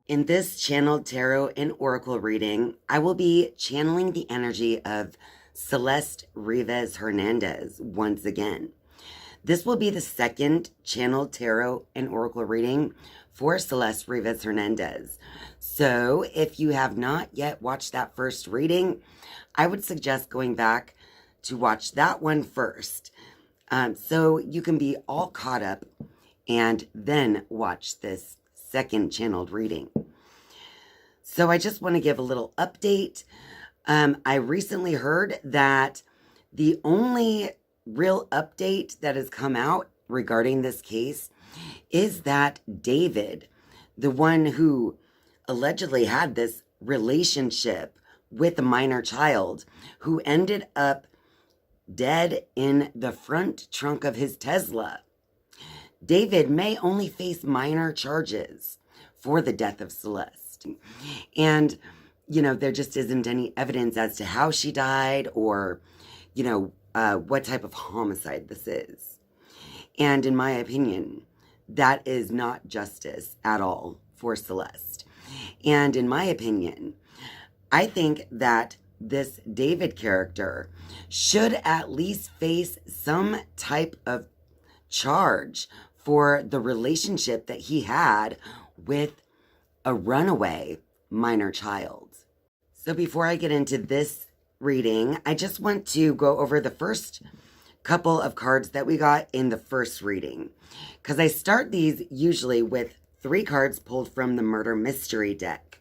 In this channeled tarot and oracle reading, I will be channeling the energy of Celeste Rivas Hernandez once again. This will be the second channeled tarot and oracle reading for Celeste Rivas Hernandez. So if you have not yet watched that first reading, I would suggest going back to watch that one first, so you can be all caught up and then watch this second channeled reading. So I just want to give a little update. I recently heard that the only real update that has come out regarding this case is that David, the one who allegedly had this relationship with a minor child, who ended up dead in the front trunk of his Tesla, David may only face minor charges for the death of Celeste. And, you know, there just isn't any evidence as to how she died or, you know, what type of homicide this is. And in my opinion, that is not justice at all for Celeste. And in my opinion, I think that this David character should at least face some type of charge for the relationship that he had with a runaway minor child. So before I get into this reading, I just want to go over the first couple of cards that we got in the first reading, because I start these usually with 3 cards pulled from the Murder Mystery deck.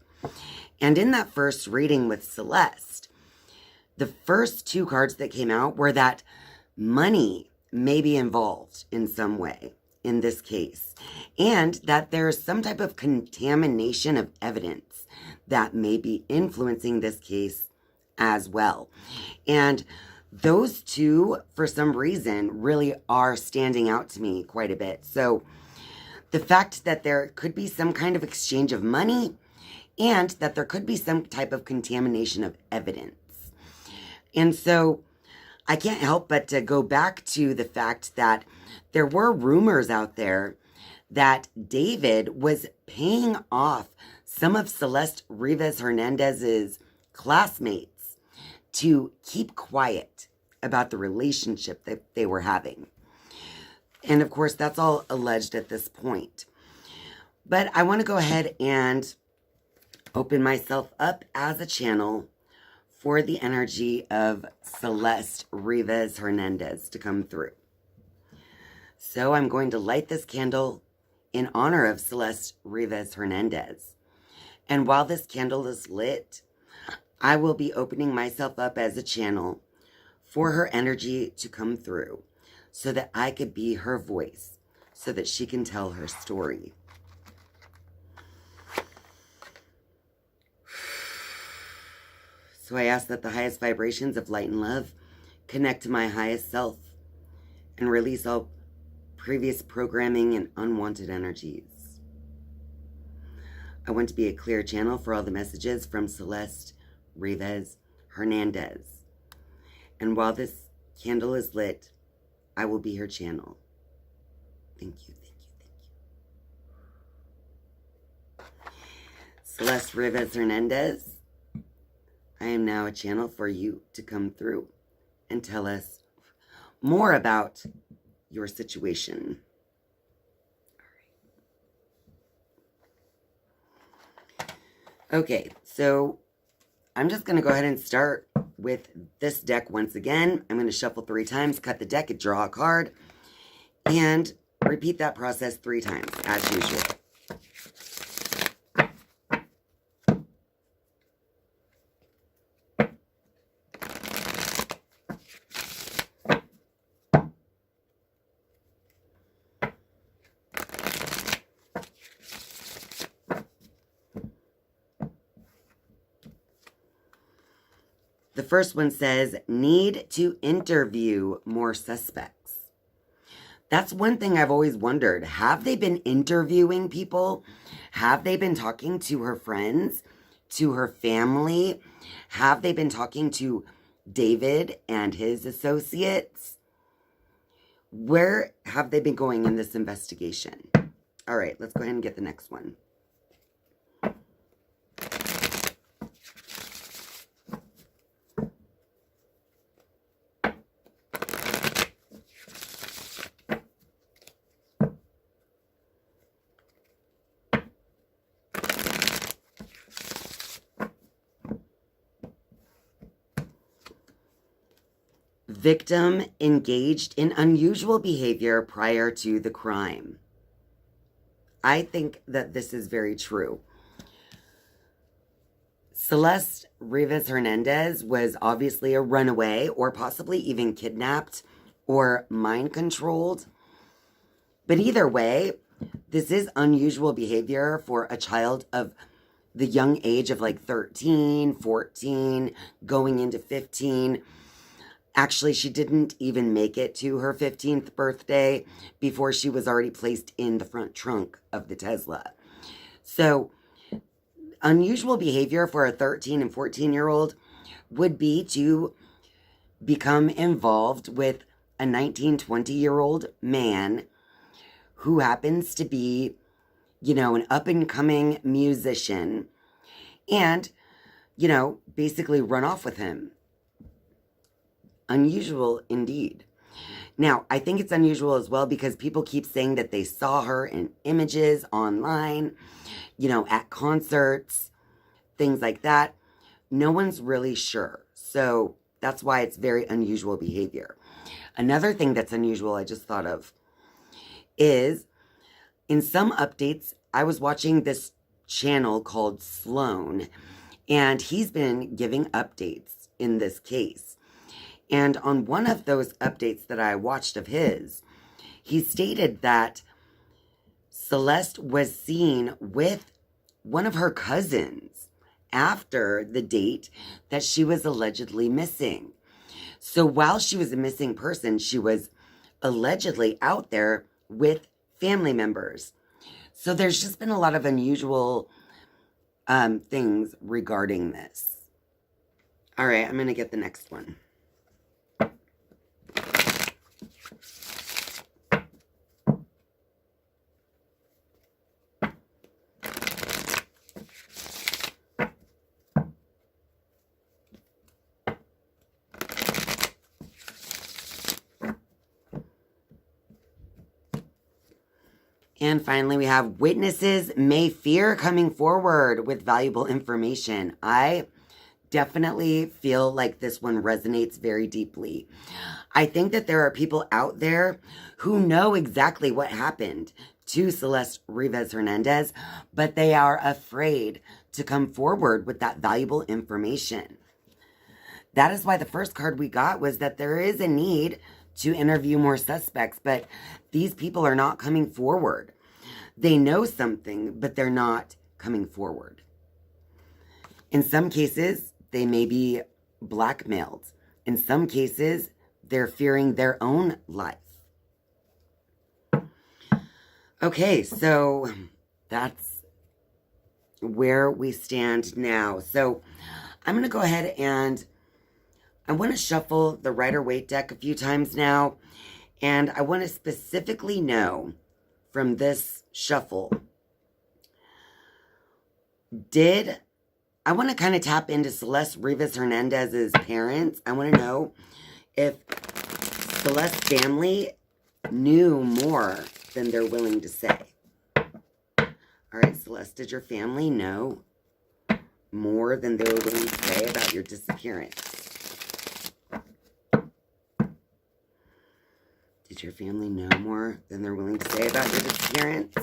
And in that first reading with Celeste, the first 2 cards that came out were that money may be involved in some way in this case, and that there's some type of contamination of evidence that may be influencing this case as well. And those 2, for some reason, really are standing out to me quite a bit. So the fact that there could be some kind of exchange of money and that there could be some type of contamination of evidence. And so I can't help but to go back to the fact that there were rumors out there that David was paying off some of Celeste Rivas Hernandez's classmates to keep quiet about the relationship that they were having. And of course, that's all alleged at this point. But I want to go ahead and open myself up as a channel for the energy of Celeste Rivas Hernandez to come through. So I'm going to light this candle in honor of Celeste Rivas Hernandez. And while this candle is lit, I will be opening myself up as a channel for her energy to come through so that I could be her voice, so that she can tell her story. So I ask that the highest vibrations of light and love connect to my highest self and release all previous programming and unwanted energies. I want to be a clear channel for all the messages from Celeste Rivas Hernandez. And while this candle is lit, I will be her channel. Thank you, thank you, thank you. Celeste Rivas Hernandez, I am now a channel for you to come through and tell us more about your situation. All right. Okay, so I'm just going to go ahead and start with this deck once again. I'm going to shuffle 3 times, cut the deck, and draw a card, and repeat that process 3 times as usual. The first one says, need to interview more suspects. That's one thing I've always wondered. Have they been interviewing people? Have they been talking to her friends, to her family? Have they been talking to David and his associates? Where have they been going in this investigation? All right, let's go ahead and get the next one. victim engaged in unusual behavior prior to the crime. I think that this is very true. Celeste Rivas Hernandez was obviously a runaway, or possibly even kidnapped or mind controlled. But either way, this is unusual behavior for a child of the young age of like 13, 14, going into 15. Actually, she didn't even make it to her 15th birthday before she was already placed in the front trunk of the Tesla. So, unusual behavior for a 13 and 14-year-old would be to become involved with a 19, 20-year-old man who happens to be, you know, an up-and-coming musician and, you know, basically run off with him. Unusual indeed. Now, I think it's unusual as well because people keep saying that they saw her in images online, you know, at concerts, things like that. No one's really sure. So that's why it's very unusual behavior. Another thing that's unusual I just thought of is in some updates, I was watching this channel called Sloan, and he's been giving updates in this case. And on one of those updates that I watched of his, he stated that Celeste was seen with one of her cousins after the date that she was allegedly missing. So while she was a missing person, she was allegedly out there with family members. So there's just been a lot of unusual things regarding this. All right, I'm going to get the next one. And finally, we have witnesses may fear coming forward with valuable information. I definitely feel like this one resonates very deeply. I think that there are people out there who know exactly what happened to Celeste Rivas Hernandez, but they are afraid to come forward with that valuable information. That is why the first card we got was that there is a need to interview more suspects, but these people are not coming forward. They know something, but they're not coming forward. In some cases, they may be blackmailed. In some cases, they're fearing their own life. Okay, so that's where we stand now. So I'm going to go ahead and I want to shuffle the Rider-Waite deck a few times now. And I want to specifically know from this shuffle, I want to kind of tap into Celeste Rivas Hernandez's parents. I want to know if Celeste's family knew more than they're willing to say. All right, Celeste, did your family know more than they were willing to say about your disappearance? Did your family know more than they're willing to say about your disappearance?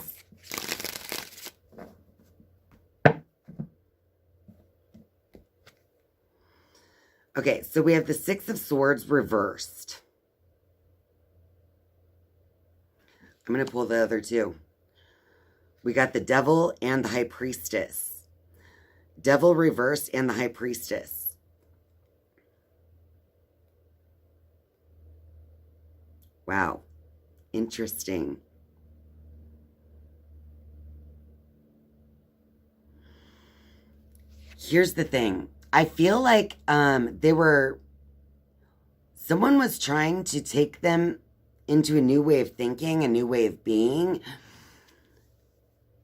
Okay, so we have the Six of Swords reversed. I'm going to pull the other two. We got the Devil and the High Priestess. Devil reversed and the High Priestess. Wow. Interesting. Here's the thing. I feel like someone was trying to take them into a new way of thinking, a new way of being.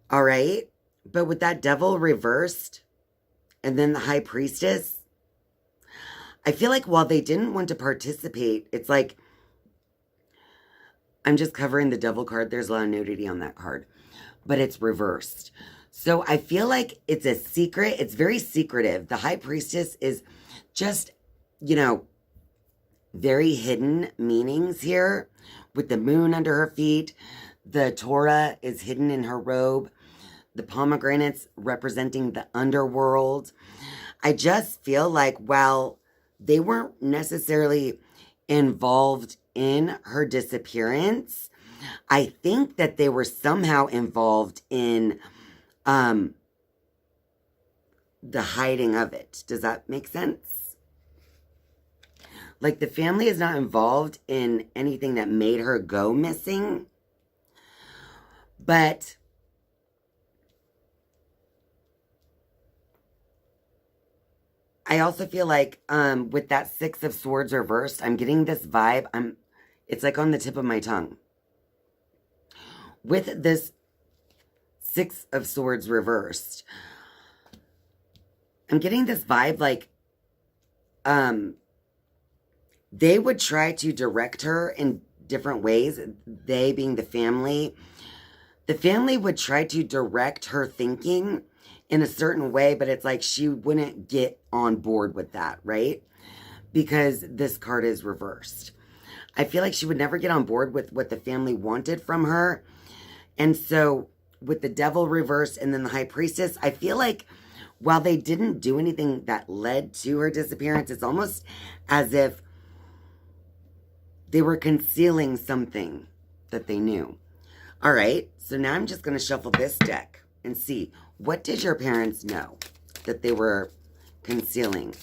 All right? But with that Devil reversed and then the High Priestess, I feel like while they didn't want to participate, it's like, I'm just covering the Devil card. There's a lot of nudity on that card, but it's reversed. So I feel like it's a secret. It's very secretive. The High Priestess is just, you know, very hidden meanings here with the moon under her feet. The Torah is hidden in her robe. The pomegranates representing the underworld. I just feel like while they weren't necessarily involved in her disappearance, I think that they were somehow involved in the hiding of it. Does that make sense? Like the family is not involved in anything that made her go missing, but I also feel like with that Six of Swords reversed, I'm getting this vibe. It's like on the tip of my tongue. With this Six of Swords reversed, I'm getting this vibe like they would try to direct her in different ways. They being the family. The family would try to direct her thinking in a certain way, but it's like she wouldn't get on board with that, right? Because this card is reversed. I feel like she would never get on board with what the family wanted from her. And so with the Devil reversed and then the High Priestess, I feel like while they didn't do anything that led to her disappearance, it's almost as if they were concealing something that they knew. All right, so now I'm just going to shuffle this deck and see, what did your parents know that they were concealing?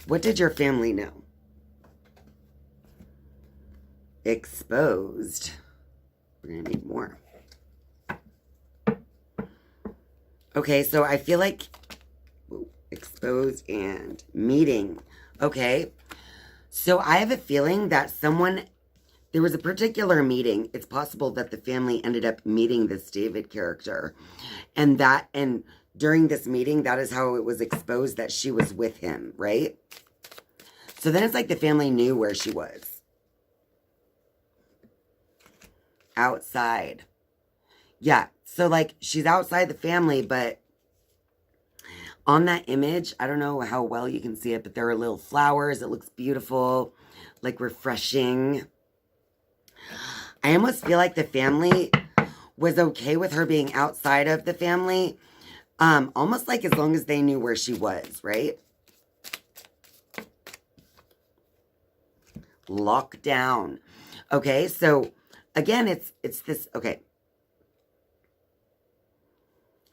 What did your family know? Exposed. We're going to need more. Okay, so I feel like exposed and meeting. Okay, so I have a feeling that there was a particular meeting. It's possible that the family ended up meeting this David character. And during this meeting, that is how it was exposed that she was with him, right? So then it's like the family knew where she was. Outside. Yeah, so like she's outside the family, but on that image, I don't know how well you can see it, but there are little flowers. It looks beautiful, like refreshing. I almost feel like the family was okay with her being outside of the family. Almost like as long as they knew where she was, right? Lockdown. Okay, so again, it's this, okay.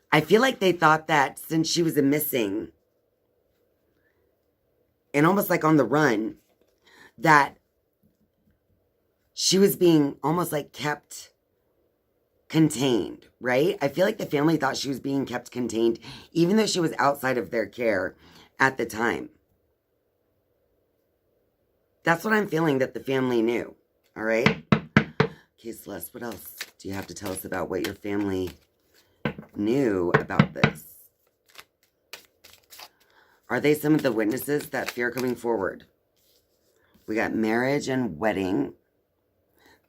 I feel like they thought that since she was a missing and almost like on the run, that she was being almost like kept contained, right? I feel like the family thought she was being kept contained, even though she was outside of their care at the time. That's what I'm feeling that the family knew, all right? Okay, Celeste, what else do you have to tell us about what your family knew about this? Are they some of the witnesses that fear coming forward? We got marriage and wedding.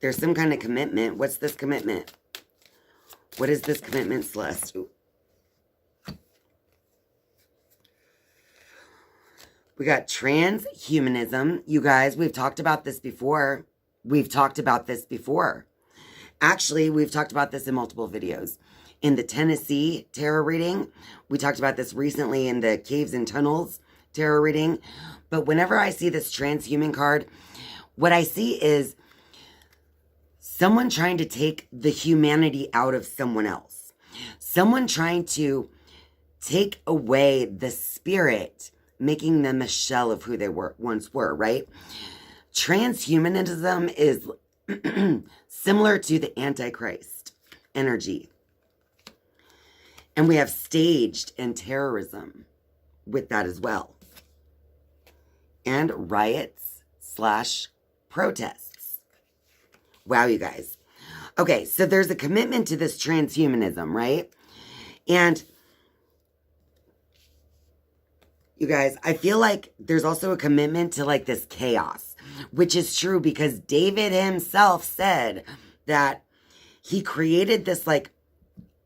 There's some kind of commitment. What's this commitment? What is this commitment, Celeste? Ooh. We got transhumanism. You guys, we've talked about this before. Actually, we've talked about this in multiple videos. In the Tennessee tarot reading, we talked about this recently in the Caves and Tunnels tarot reading. But whenever I see this transhuman card, what I see is someone trying to take the humanity out of someone else. Someone trying to take away the spirit, making them a shell of who they once were, right? Transhumanism is similar to the Antichrist energy. And we have staged and terrorism with that as well. And riots/protests. Wow, you guys. Okay, so there's a commitment to this transhumanism, right? And you guys, I feel like there's also a commitment to like this chaos, which is true because David himself said that he created this like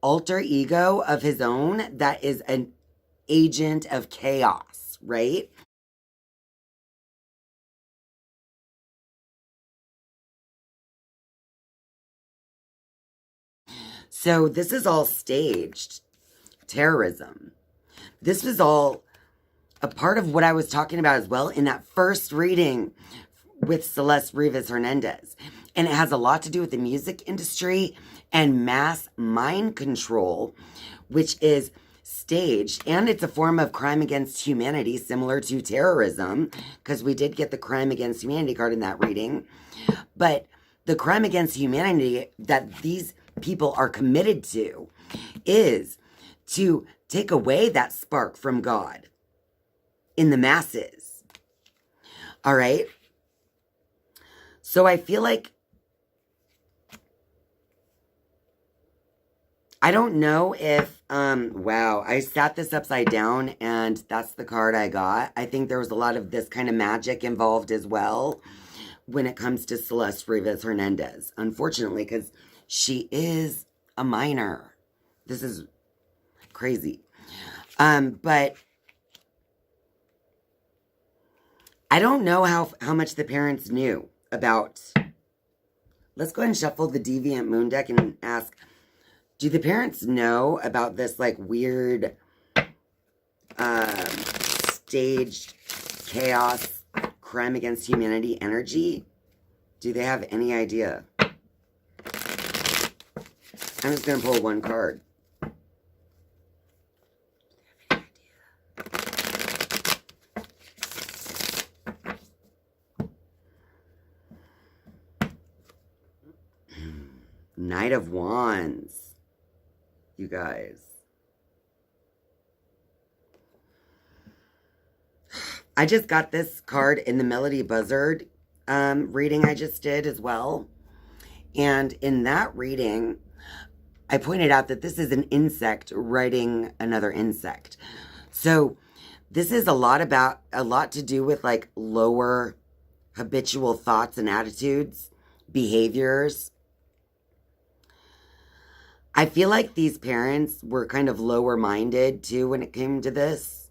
alter ego of his own that is an agent of chaos, right? So this is all staged terrorism. This was all a part of what I was talking about as well in that first reading with Celeste Rivas Hernandez. And it has a lot to do with the music industry and mass mind control, which is staged. And it's a form of crime against humanity, similar to terrorism, because we did get the crime against humanity card in that reading. But the crime against humanity that these people are committed to is to take away that spark from God in the masses. All right? So I feel like, I don't know if, wow, I sat this upside down and that's the card I got. I think there was a lot of this kind of magic involved as well when it comes to Celeste Rivas Hernandez. Unfortunately, because she is a minor. This is crazy. But I don't know how much the parents knew about. Let's go ahead and shuffle the Deviant Moon deck and ask, do the parents know about this like weird staged chaos, crime against humanity energy? Do they have any idea? I'm just going to pull one card. Knight of Wands. You guys. I just got this card in the Melody Buzzard reading I just did as well. And in that reading, I pointed out that this is an insect riding another insect. So this is a lot to do with like lower habitual thoughts and attitudes, behaviors. I feel like these parents were kind of lower minded too when it came to this.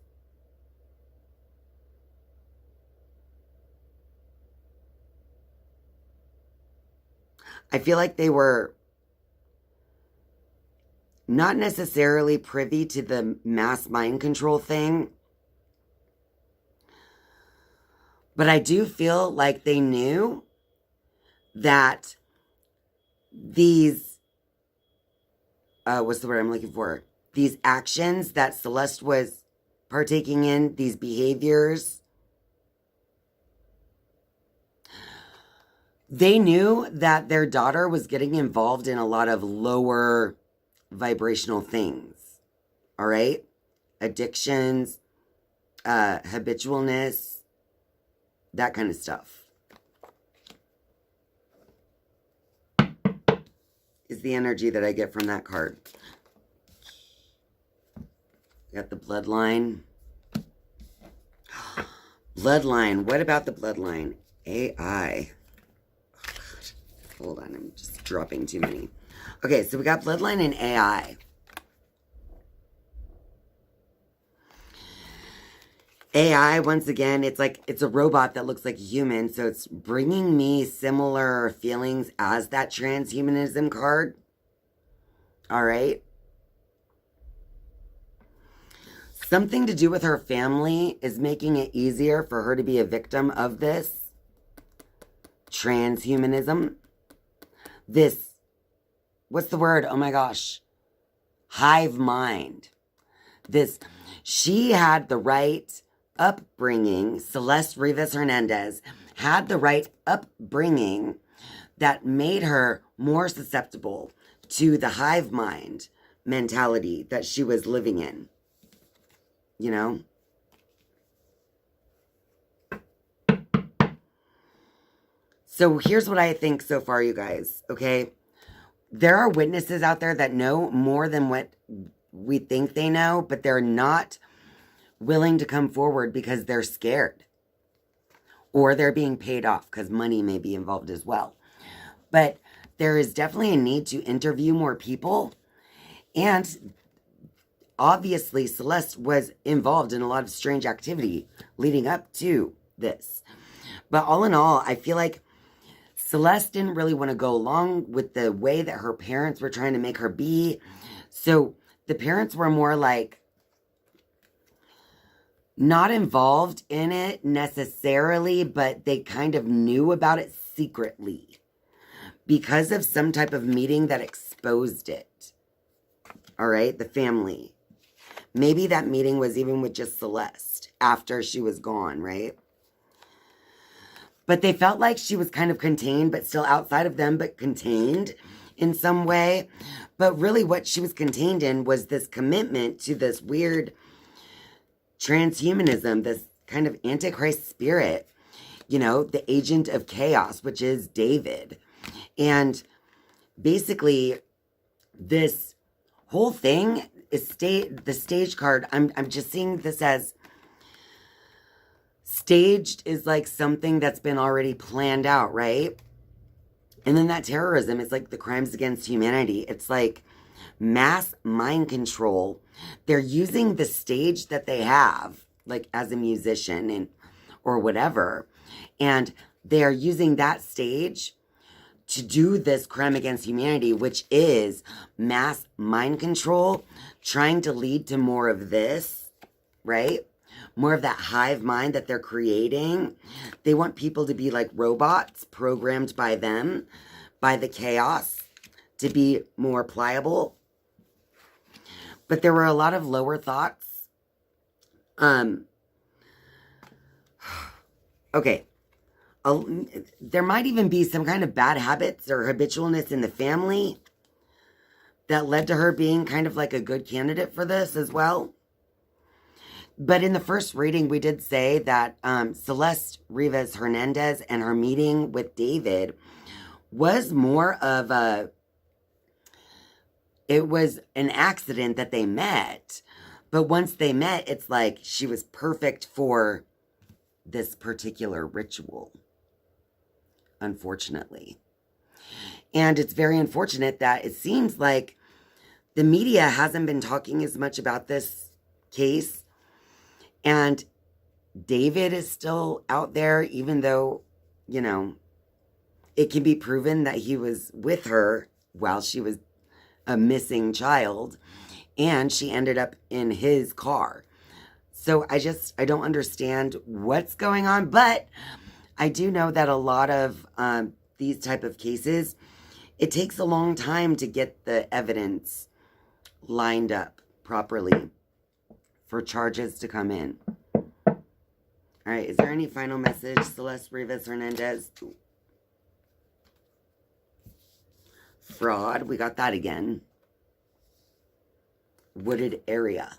I feel like they were not necessarily privy to the mass mind control thing. But I do feel like they knew that these, what's the word I'm looking for? These actions that Celeste was partaking in, these behaviors, they knew that their daughter was getting involved in a lot of lower vibrational things. All right? Addictions, habitualness, that kind of stuff. Is the energy that I get from that card. Got the bloodline. Bloodline. What about the bloodline? AI. Oh, God. Hold on. I'm just dropping too many. Okay, so we got bloodline and AI. AI, once again, it's a robot that looks like a human, so it's bringing me similar feelings as that transhumanism card. All right. Something to do with her family is making it easier for her to be a victim of this transhumanism. This, what's the word? Oh my gosh. Hive mind. This, she had the right upbringing. Celeste Rivas Hernandez had the right upbringing that made her more susceptible to the hive mind mentality that she was living in. You know? So here's what I think so far, you guys, okay? There are witnesses out there that know more than what we think they know, but they're not willing to come forward because they're scared. Or they're being paid off because money may be involved as well. But there is definitely a need to interview more people. And obviously, Celeste was involved in a lot of strange activity leading up to this. But all in all, I feel like Celeste didn't really want to go along with the way that her parents were trying to make her be. So the parents were more like not involved in it necessarily, but they kind of knew about it secretly because of some type of meeting that exposed it. All right, the family. Maybe that meeting was even with just Celeste after she was gone, right? But they felt like she was kind of contained, but still outside of them, but contained in some way. But really what she was contained in was this commitment to this weird transhumanism, this kind of antichrist spirit, you know, the agent of chaos, which is David. And basically this whole thing is the stage card. I'm just seeing this as staged is like something that's been already planned out, right? And then that terrorism is like the crimes against humanity. It's like mass mind control. They're using the stage that they have, like as a musician and or whatever, and they are using that stage to do this crime against humanity, which is mass mind control, trying to lead to more of this, right? More of that hive mind that they're creating. They want people to be like robots programmed by them, by the chaos, to be more pliable. But there were a lot of lower thoughts. Okay. There might even be some kind of bad habits or habitualness in the family that led to her being kind of like a good candidate for this as well. But in the first reading, we did say that Celeste Rivas Hernandez and her meeting with David was more of it was an accident that they met. But once they met, it's like she was perfect for this particular ritual, unfortunately. And it's very unfortunate that it seems like the media hasn't been talking as much about this case. And David is still out there, even though, you know, it can be proven that he was with her while she was a missing child. And she ended up in his car. So I don't understand what's going on. But I do know that a lot of these type of cases, it takes a long time to get the evidence lined up properly for charges to come in. All right, is there any final message, Celeste Rivas Hernandez? Fraud, we got that again. Wooded area.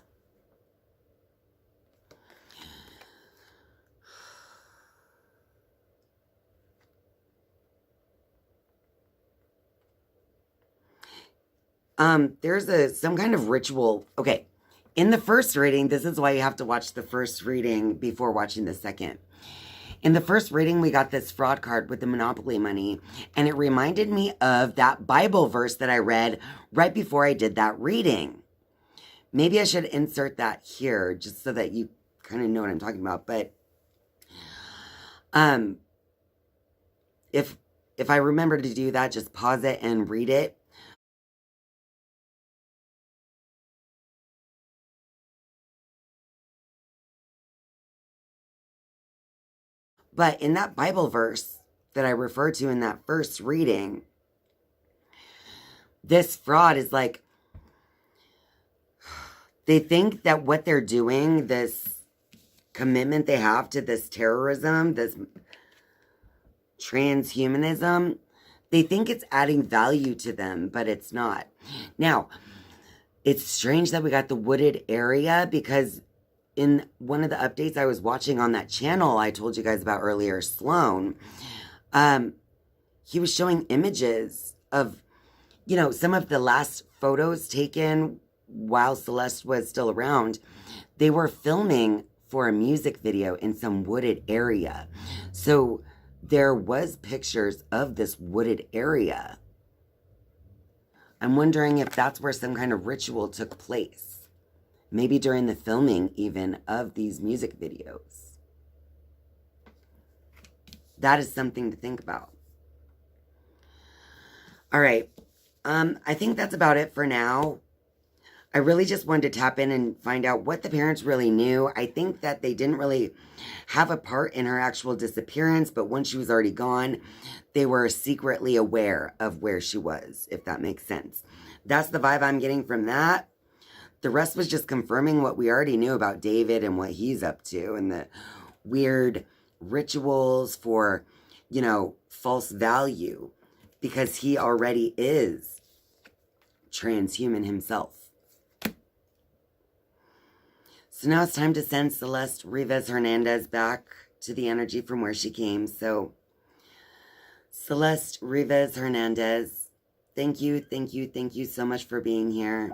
There's some kind of ritual. Okay. In the first reading, this is why you have to watch the first reading before watching the second. In the first reading, we got this fraud card with the Monopoly money, and it reminded me of that Bible verse that I read right before I did that reading. Maybe I should insert that here just so that you kind of know what I'm talking about. But if I remember to do that, just pause it and read it. But in that Bible verse that I referred to in that first reading, this fraud is like, they think that what they're doing, this commitment they have to this terrorism, this transhumanism, they think it's adding value to them, but it's not. Now, it's strange that we got the wooded area because in one of the updates I was watching on that channel I told you guys about earlier, Sloan, he was showing images of, you know, some of the last photos taken while Celeste was still around. They were filming for a music video in some wooded area. So there was pictures of this wooded area. I'm wondering if that's where some kind of ritual took place. Maybe during the filming even of these music videos. That is something to think about. All right. I think that's about it for now. I really just wanted to tap in and find out what the parents really knew. I think that they didn't really have a part in her actual disappearance, but once she was already gone, they were secretly aware of where she was, if that makes sense. That's the vibe I'm getting from that. The rest was just confirming what we already knew about David and what he's up to and the weird rituals for, you know, false value, because he already is transhuman himself. So now it's time to send Celeste Rivas Hernandez back to the energy from where she came. So Celeste Rivas Hernandez, thank you so much for being here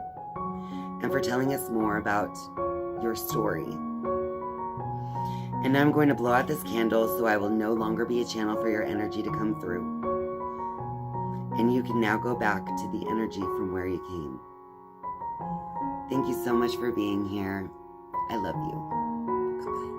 and for telling us more about your story. And now I'm going to blow out this candle so I will no longer be a channel for your energy to come through. And you can now go back to the energy from where you came. Thank you so much for being here. I love you. Bye-bye.